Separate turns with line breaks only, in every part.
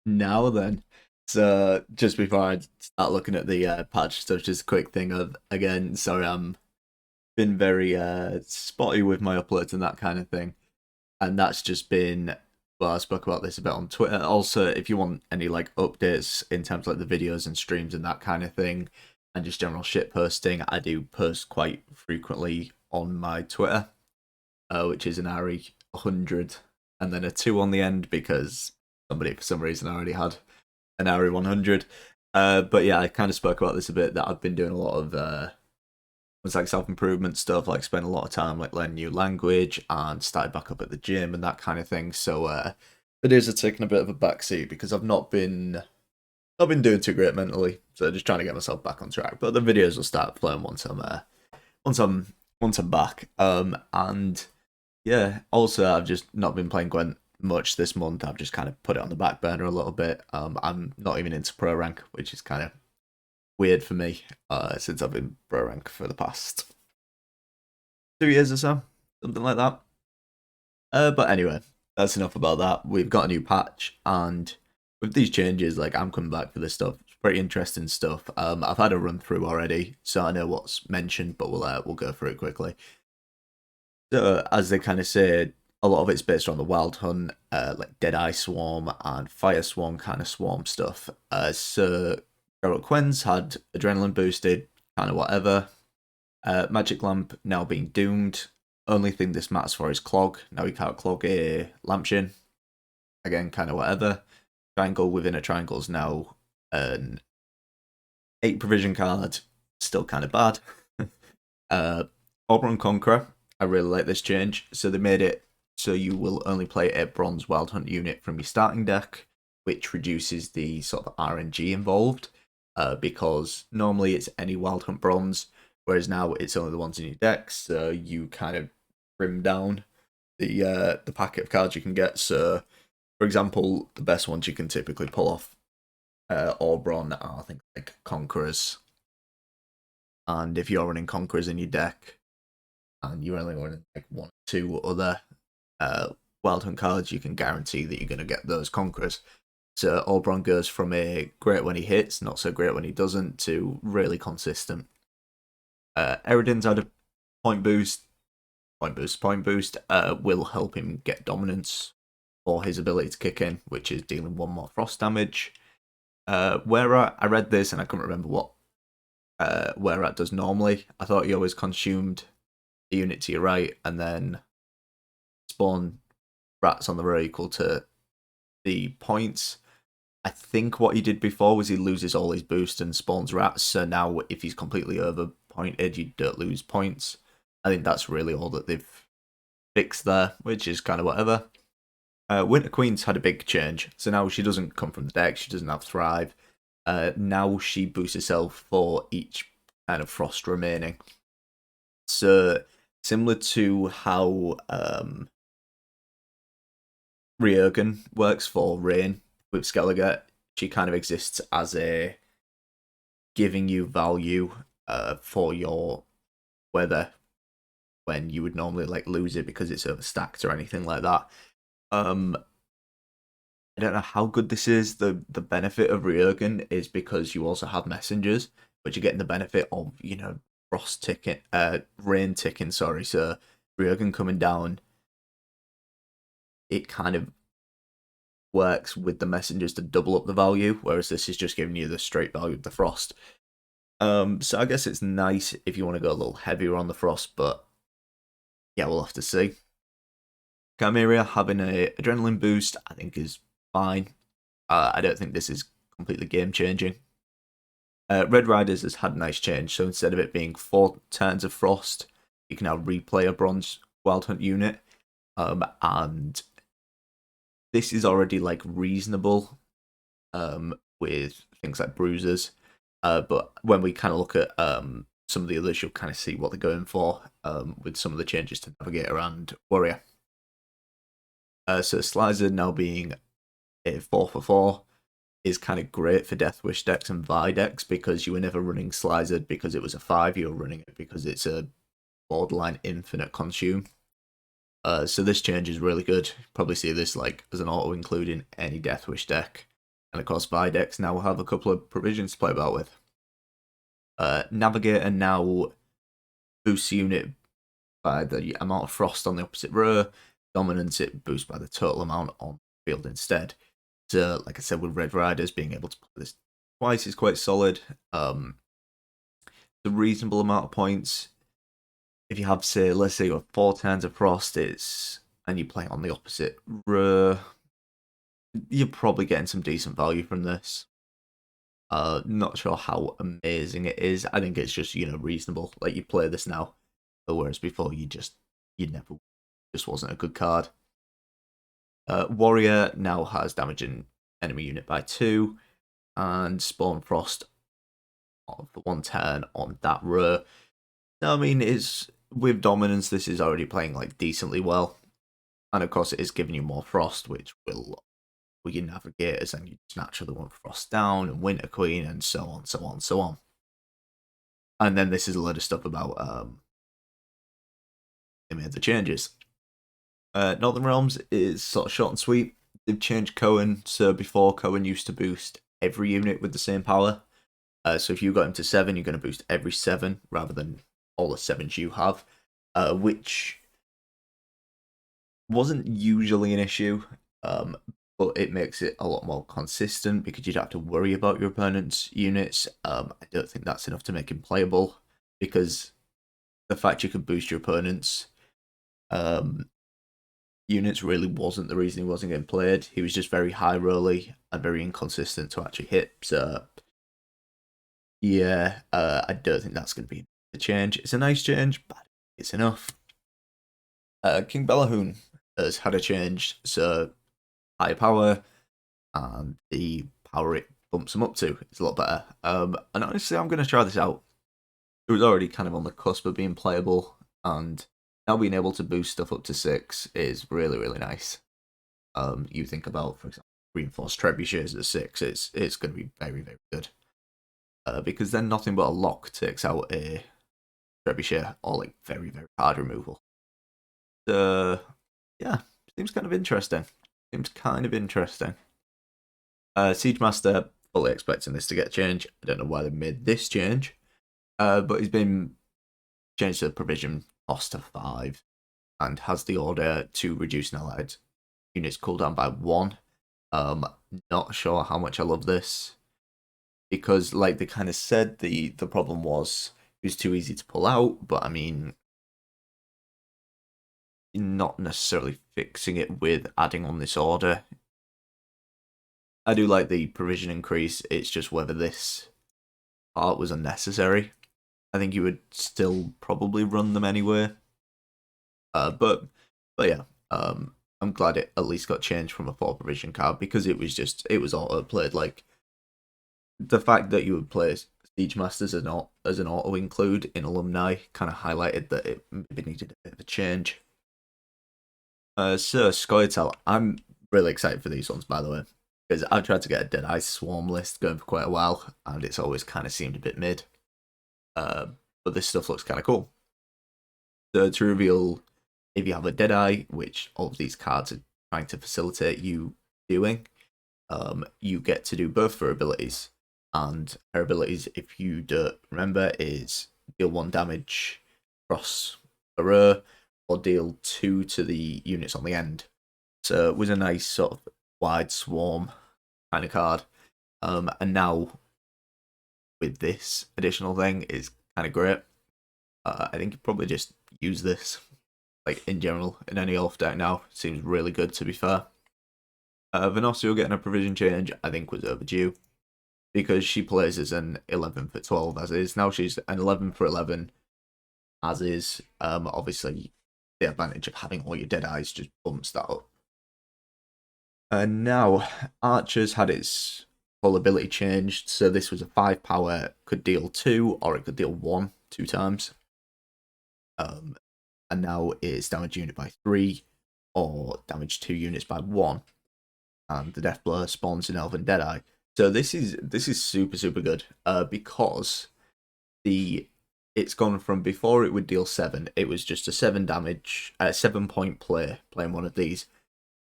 Now then, so just before I start looking at the patch stuff, just a quick thing of again, sorry, I'm been very spotty with my uploads and that kind of thing, and that's just been. Well, I spoke about this a bit on Twitter. Also, if you want any like updates in terms of like the videos and streams and that kind of thing, and just general shit posting, I do post quite frequently on my Twitter, which is an Ari 100 and then a 2 on the end because somebody for some reason already had an Ari 100. But yeah, I kind of spoke about this a bit that I've been doing a lot of it's like self-improvement stuff, like spend a lot of time like learning new language and started back up at the gym and that kind of thing. So videos are taking a bit of a backseat because I've not been doing too great mentally. So just trying to get myself back on track. But the videos will start flowing once I'm once I'm back. And yeah, also I've just not been playing Gwent much this month. I've just kind of put it on the back burner a little bit. I'm not even into pro rank, which is kind of weird for me. Since I've been pro rank for the past 2 years or so, something like that. But anyway, that's enough about that. We've got a new patch, and with these changes, like I'm coming back for this stuff. It's pretty interesting stuff. I've had a run through already, so I know what's mentioned, but we'll go through it quickly. So as they kind of say, a lot of it's based on the Wild Hunt, like Deadeye Swarm and Firesworn kind of swarm stuff. So Geralt Quen's had adrenaline boosted, kind of whatever. Magic Lamp now being doomed. Only thing this matters for is Clog. Now you can't clog a lampshade. Again, kind of whatever. Triangle within a triangle is now an 8 provision card. Still kind of bad. Oberon Conqueror. I really like this change. So they made it so you will only play a bronze Wild Hunt unit from your starting deck, which reduces the sort of RNG involved. Because normally it's any Wild Hunt bronze, whereas now it's only the ones in your deck, so you kind of trim down the packet of cards you can get. So, for example, the best ones you can typically pull off Oberon are things like Conquerors, and if you're running Conquerors in your deck, and you're only running like 1 or 2 other Wild Hunt cards, you can guarantee that you're going to get those Conquerors. So Oberon goes from a great when he hits, not so great when he doesn't, to really consistent. Eridan's had a point boost, point boost, will help him get dominance or his ability to kick in, which is dealing 1 more frost damage. Where I read this and I couldn't remember what where does normally. I thought he always consumed the unit to your right and then spawn rats on the row equal to the points. I think what he did before was he loses all his boost and spawns rats, so now if he's completely overpointed, you don't lose points. I think that's really all that they've fixed there, which is kind of whatever. Winter Queen's had a big change, so now she doesn't come from the deck, she doesn't have Thrive. Now she boosts herself for each kind of frost remaining. So, similar to how Ryogan works for Rain with Skellige, she kind of exists as a giving you value for your weather when you would normally like lose it because it's overstacked or anything like that. I don't know how good this is. The benefit of Ryogan is because you also have messengers, but you're getting the benefit of, frost ticking, rain ticking, sorry. So Ryogan coming down, it kind of works with the messengers to double up the value, whereas this is just giving you the straight value of the frost. So I guess it's nice if you want to go a little heavier on the frost, but yeah, we'll have to see. Chimera having a adrenaline boost, I think, is fine. I don't think this is completely game changing. Red Riders has had a nice change, so instead of it being 4 turns of frost, you can now replay a bronze Wild Hunt unit, and this is already like reasonable with things like bruisers. But when we kind of look at some of the others, you'll kind of see what they're going for with some of the changes to Navigator and Warrior. So Slicer now being a 4/4 is kind of great for Death Wish decks and Vi decks because you were never running Slicer because it was a 5, you were running it because it's a borderline infinite consume. So this change is really good. Probably see this like as an auto include in any Death Wish deck. And of course, Videx now have a couple of provisions to play about with. Navigator now boosts unit by the amount of frost on the opposite row. Dominance, it boosts by the total amount on the field instead. So, like I said, with Red Riders, being able to play this twice is quite solid. The reasonable amount of points. If you have, say, let's say you have 4 turns of frost, and you play on the opposite row, you're probably getting some decent value from this. Not sure how amazing it is. I think it's just, reasonable. Like, you play this now, whereas before you never, just wasn't a good card. Warrior now has damage an enemy unit by 2, and Spawn Frost for 1 turn on that row. I mean, with Dominance, this is already playing like decently well, and of course it is giving you more Frost, which will with your Navigators, and you just naturally want Frost Down and Winter Queen and so on, so on, so on. And then this is a lot of stuff about they made the changes. Northern Realms is sort of short and sweet. They've changed Cohen, so before Cohen used to boost every unit with the same power. So if you got him to 7, you're going to boost every 7 rather than all the 7s you have, which wasn't usually an issue, but it makes it a lot more consistent because you'd have to worry about your opponent's units. I don't think that's enough to make him playable, because the fact you could boost your opponent's units really wasn't the reason he wasn't getting played. He was just very high rolly and very inconsistent to actually hit. So yeah, I don't think that's going to be a change. It's a nice change, but it's enough. King Bellahoon has had a change, so higher power, and the power it bumps him up to is a lot better. And honestly, I'm going to try this out. It was already kind of on the cusp of being playable, and now being able to boost stuff up to 6 is really, really nice. You think about, for example, reinforced trebuchets at 6, it's going to be very, very good. Because then nothing but a lock takes out a trebuchet, or like very, very hard removal. Yeah, seems kind of interesting. Siege Master, fully expecting this to get changed. I don't know why they made this change, but he's been changed to the provision cost to 5, and has the order to reduce an allied unit's cooldown by 1. Not sure how much I love this, because like they kind of said, the problem was it was too easy to pull out, but I mean, not necessarily fixing it with adding on this order. I do like the provision increase, it's just whether this part was unnecessary. I think you would still probably run them anyway. But yeah, I'm glad it at least got changed from a 4 provision card, because it was auto played. Like, the fact that you would play Siege Masters as an auto include in Alumni kind of highlighted that it maybe needed a bit of a change. So Scoia'tael, I'm really excited for these ones, by the way, because I've tried to get a Deadeye Swarm list going for quite a while, and it's always kind of seemed a bit mid. But this stuff looks kind of cool. So to reveal, if you have a Deadeye, which all of these cards are trying to facilitate you doing, you get to do both for abilities. And her abilities, if you don't remember, is deal 1 damage across a row, or deal 2 to the units on the end. So it was a nice sort of wide swarm kind of card. And now with this additional thing is kind of great. I think you probably just use this, like in general, in any off deck now. Seems really good, to be fair. Vanessa getting a provision change, I think, was overdue, because she plays as an 11 for 12 as is. Now she's an 11 for 11 as is. Obviously, the advantage of having all your Deadeyes just bumps that up. Now, Archer's had its full ability changed, so this was a 5 power, could deal 2, or it could deal 1 2 times. And now it's damage unit by 3, or damage 2 units by 1. And the Death Blow spawns an Elven Deadeye. So this is super, super good, because it's gone from, before it would deal 7, it was just a 7 damage, 7 point play playing one of these.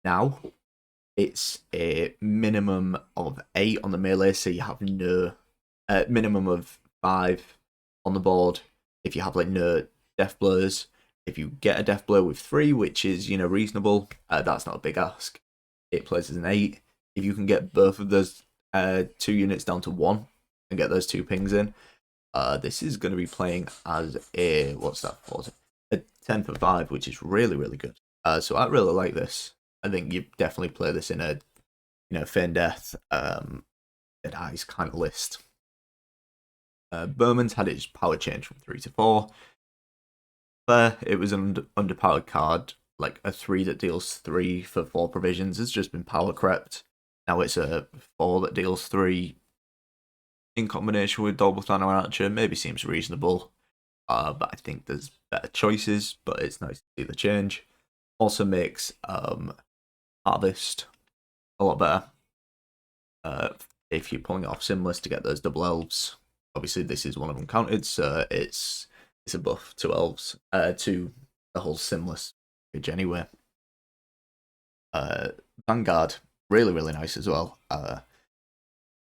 Now it's a minimum of 8 on the melee, so you have no minimum of 5 on the board. If you have like no death blows, if you get a death blow with 3, which is reasonable, that's not a big ask. It plays as an 8. If you can get both of those 2 units down to 1 and get those 2 pings in, this is going to be playing as a what's that called? A 10 for 5, which is really really good. So I really like this. I think you definitely play this in a Feign Death, Dead Eyes kind of list. Berman's had its power change from 3 to 4. There, it was an underpowered card, like a 3 that deals 3 for 4 provisions. Has just been power crept. Now it's a 4 that deals 3 in combination with Double Thunder Archer. Maybe seems reasonable, but I think there's better choices. But it's nice to see the change. Also makes Harvest a lot better. If you're pulling it off Simless to get those double elves. Obviously, this is one of them counted, so it's a buff to elves, to the whole Simless package anyway. Vanguard, really, really nice as well.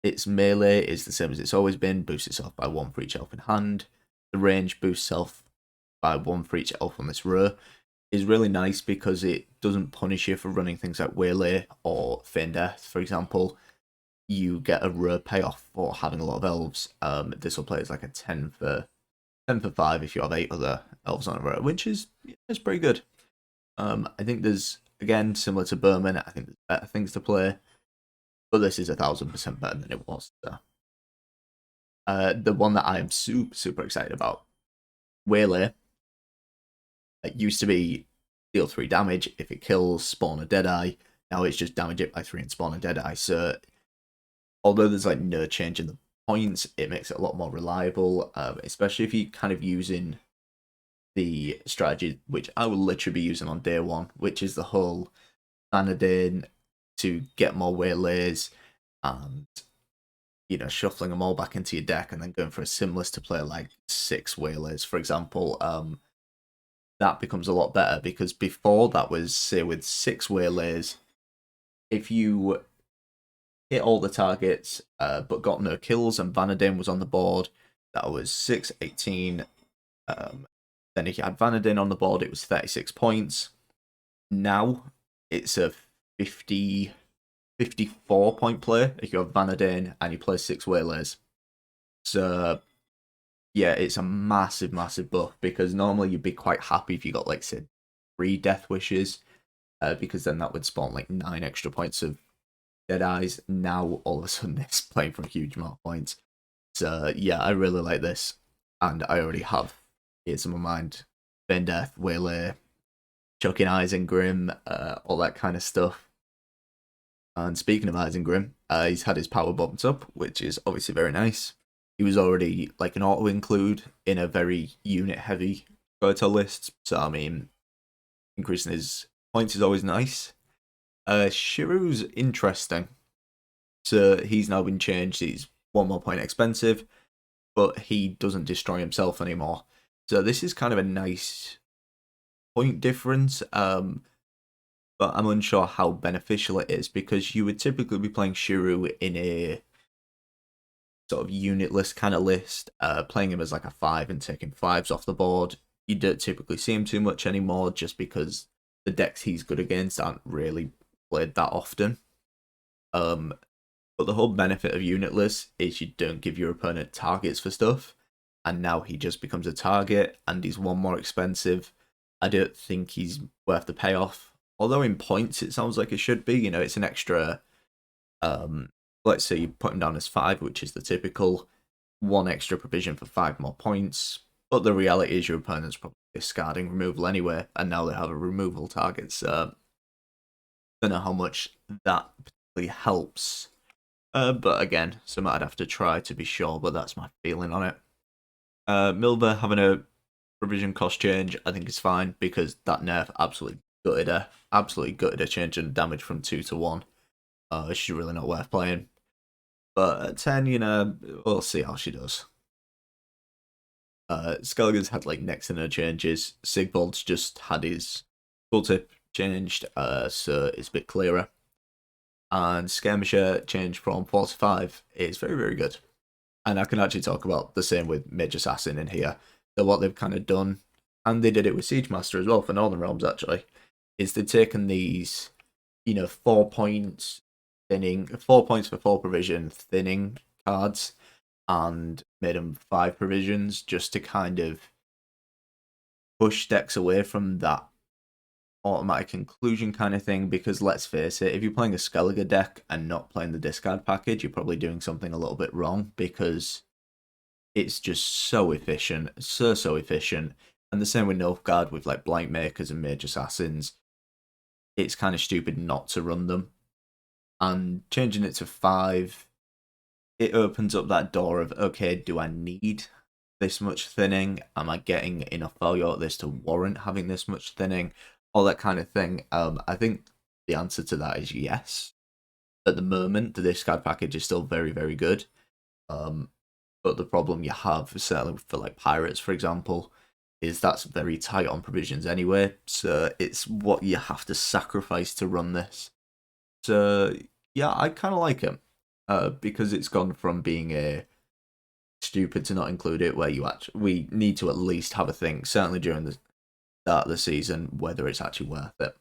Its melee is the same as it's always been, boosts itself by 1 for each elf in hand. The range boosts itself by 1 for each elf on this row. Is really nice because it doesn't punish you for running things like Waylay or Feign Death, for example. You get a row payoff for having a lot of elves. This will play as like a 10 for 5 if you have 8 other elves on a row, which is pretty good. I think there's, again, similar to Berman, I think there's better things to play, but this is 1000% better than it was. So. The one that I am super excited about, Waylay. It used to be deal 3 damage if it kills, spawn a Deadeye. Now it's just damage it by 3 and spawn a Deadeye. So although there's like no change in the points, it makes it a lot more reliable, especially if you're kind of using the strategy, which I will literally be using on day 1, which is the whole Vanadin to get more Waylays and shuffling them all back into your deck and then going for a Simless to play like 6 Waylays, for example. That becomes a lot better because before that was, say, with 6 Waylays, if you hit all the targets but got no kills and Vanadin was on the board, that was 6-18. Then if you had Vanadin on the board, it was 36 points. Now it's a 54 point play if you have Vanadin and you play 6 Waylays. So yeah, it's a massive buff because normally you'd be quite happy if you got like, say, 3 Death Wishes, because then that would spawn like 9 extra points of Dead Eyes. Now all of a sudden it's playing for a huge amount of points. So yeah, I really like this, and I already have Ears in my mind, Feign Death, Waylay, chucking Eyes and Grim, all that kind of stuff. And speaking of Eyes and Grim, he's had his power bumped up, which is obviously very nice. He was already like an auto include in a very unit heavy photo list, so I mean, increasing his points is always nice. Shiro's interesting. So he's now been changed. He's 1 more point expensive, but he doesn't destroy himself anymore. So this is kind of a nice point difference. But I'm unsure how beneficial it is because you would typically be playing Shiro in a sort of unitless kind of list, playing him as like a 5 and taking 5s off the board. You don't typically see him too much anymore just because the decks he's good against aren't really played that often. But the whole benefit of unitless is you don't give your opponent targets for stuff, and now he just becomes a target and he's 1 more expensive. I don't think he's worth the payoff, although in points it sounds like it should be. It's an extra, let's say you put him down as 5, which is the typical 1 extra provision for 5 more points, but the reality is your opponent's probably discarding removal anyway, and now they have a removal target, so I don't know how much that particularly helps. But again, something I'd have to try to be sure, but that's my feeling on it. Milva having a provision cost change, I think is fine because that nerf absolutely gutted a change in damage from 2 to 1. She's really not worth playing. But at 10, we'll see how she does. Skellige's had like next to no changes. Sigvald's just had his tooltip changed, so it's a bit clearer. and Skirmisher changed from 4 to 5 is very, very good. And I can actually talk about the same with Midge Assassin in here. So what they've kind of done, and they did it with Siege Master as well for Northern Realms actually, is they've taken these, 4 points thinning, 4 points for 4 provision thinning cards, and made them 5 provisions just to kind of push decks away from that automatic conclusion kind of thing, because let's face it, if you're playing a Skellige deck and not playing the discard package, you're probably doing something a little bit wrong, because it's just so efficient, so efficient. And the same with Nilfgaard with like Blight Makers and Mage Assassins. It's kind of stupid not to run them. And changing it to 5, it opens up that door of, okay, do I need this much thinning? Am I getting enough value out of this to warrant having this much thinning? All that kind of thing. I think the answer to that is yes. At the moment, the discard package is still very, very good. But the problem you have, certainly for like Pirates, for example, is that's very tight on provisions anyway. So it's what you have to sacrifice to run this. So yeah, I kind of like it. Because it's gone from being a stupid to not include it, where we need to at least have a think, certainly during the start of the season, whether it's actually worth it.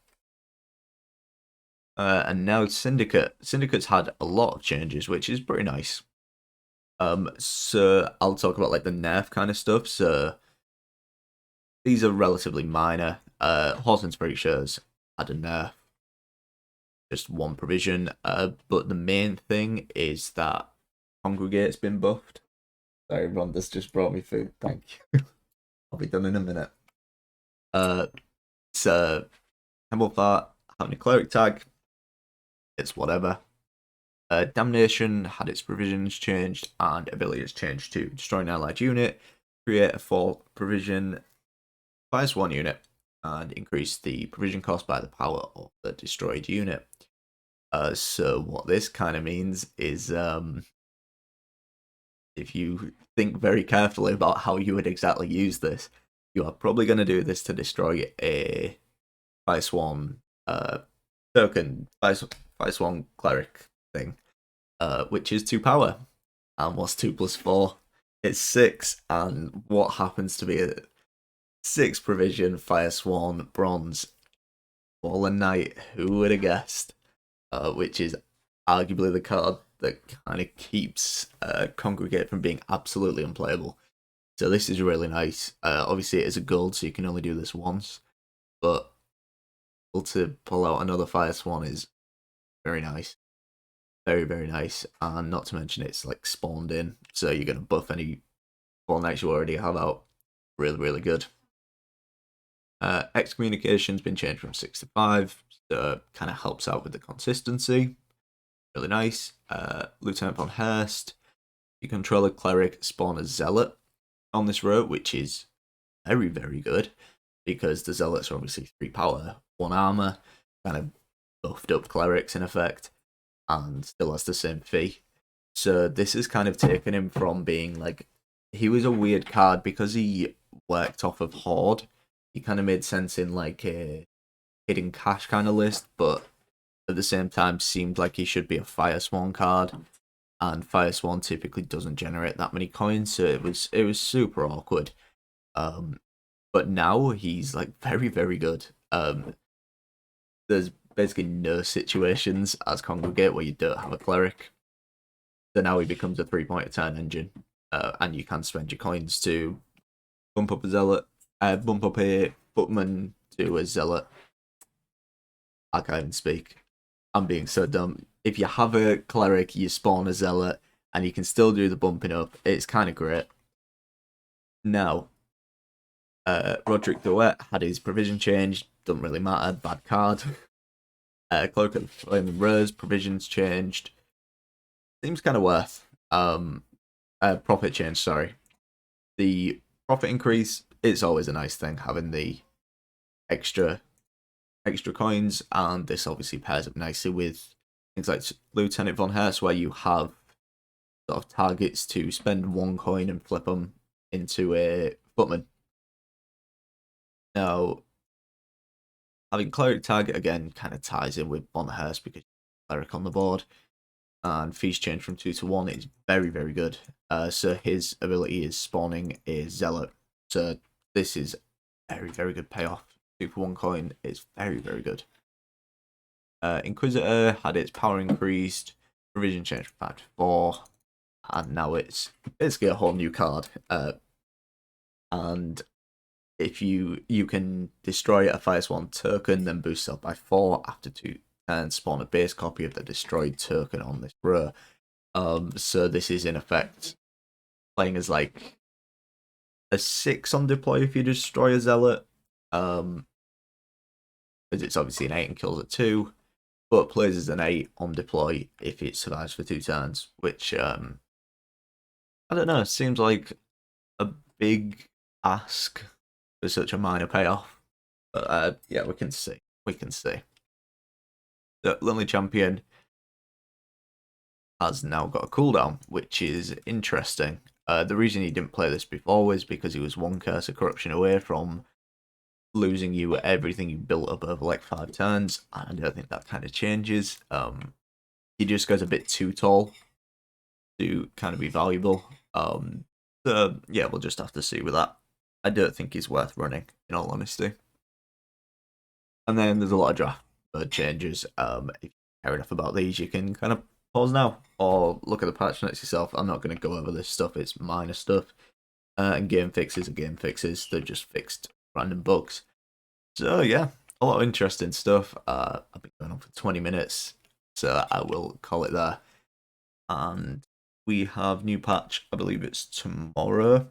And now Syndicate. Syndicate's had a lot of changes, which is pretty nice. So I'll talk about like the nerf kind of stuff. So these are relatively minor. Horse and Spirit Shows had a nerf, just 1 provision. But the main thing is that Congregate's been buffed. Sorry, Rhonda's just brought me food. Thank you. I'll be done in a minute. So Temple Fart having a cleric tag, it's whatever. Damnation had its provisions changed and abilities changed to destroy an allied unit, create a 4 provision Firesworn unit, and increase the provision cost by the power of the destroyed unit. So what this kind of means is, if you think very carefully about how you would exactly use this, you are probably going to do this to destroy a Firesworn token, Firesworn cleric thing, which is 2 power. And what's 2 plus 4? It's 6, and what happens to be a 6 provision Firesworn bronze Fallen Knight? Who would have guessed? Which is arguably the card that kind of keeps Congregate from being absolutely unplayable. So this is really nice. Obviously it is a gold, so you can only do this once, but to pull out another Firesworn is very nice. Very, very nice. And not to mention it's like spawned in, so you're going to buff any Fallen Knights you already have out. Really, really good. Excommunication's been changed from 6 to 5, so kind of helps out with the consistency. Really nice. Lieutenant von Hurst. You control a cleric, spawn a zealot on this row, which is very, very good, because the zealots are obviously 3 power, 1 armor, kind of buffed up clerics in effect, and still has the same fee. So this has kind of taken him from being like, he was a weird card because he worked off of Horde. He kind of made sense in like a hidden cash kind of list, but at the same time seemed like he should be a Firesworn card, and Firesworn typically doesn't generate that many coins, so it was super awkward. But now he's like very, very good. There's basically no situations as Congregate where you don't have a cleric. So now he becomes a 3-point turn engine, and you can spend your coins to bump up a zealot, bump up a footman to a zealot. I can't even speak. I'm being so dumb. If you have a cleric, you spawn a zealot, and you can still do the bumping up. It's kind of great. Now, Roderick Duet had his provision changed. Doesn't really matter. Bad card. Cloak of the Flaming Rose, provisions changed. Seems kind of worth. Profit change, sorry. The profit increase, it's always a nice thing, having the extra coins, and this obviously pairs up nicely with things like Lieutenant von Hurst, where you have sort of targets to spend 1 coin and flip them into a footman. Now, having cleric target again kind of ties in with von Hurst, because cleric on the board. And feast change from 2 to 1 is very, very good. So his ability is spawning a zealot. So this is very, very good payoff. 2 for 1 coin is very, very good. Inquisitor had its power increased, provision changed from 5 to 4, and now it's basically a whole new card. And if you can destroy a Firesworn token, then boost up by 4 after 2 turns, spawn a base copy of the destroyed token on this row. So this is in effect playing as like a 6 on deploy if you destroy a zealot. Because it's obviously an 8 and kills at 2. But plays as an 8 on deploy if it survives for 2 turns, which, I don't know, seems like a big ask for such a minor payoff. But, yeah, we can see. The Lonely Champion has now got a cooldown, which is interesting. The reason he didn't play this before was because he was 1 Curse of Corruption away from losing you everything you built up over like 5 turns, and I don't think that kind of changes. He just goes a bit too tall to kind of be valuable. So yeah, we'll just have to see with that. I don't think he's worth running, in all honesty. And then there's a lot of draft bird changes. If you care enough about these, you can kind of pause now or look at the patch notes yourself. I'm not going to go over this stuff, it's minor stuff. And game fixes are game fixes, they're just fixed random bugs. So yeah, a lot of interesting stuff. I've been going on for 20 minutes, so I will call it there. And we have new patch, I believe it's tomorrow,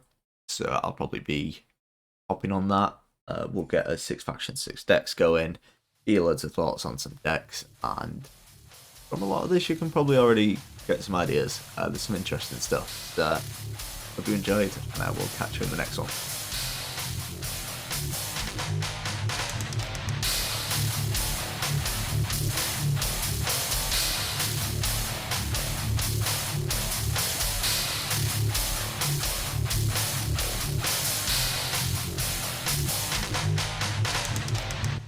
so I'll probably be hopping on that. We'll get a 6 faction, 6 decks going, hear loads of thoughts on some decks, and from a lot of this you can probably already get some ideas. There's some interesting stuff. So hope you enjoyed, and I will catch you in the next one.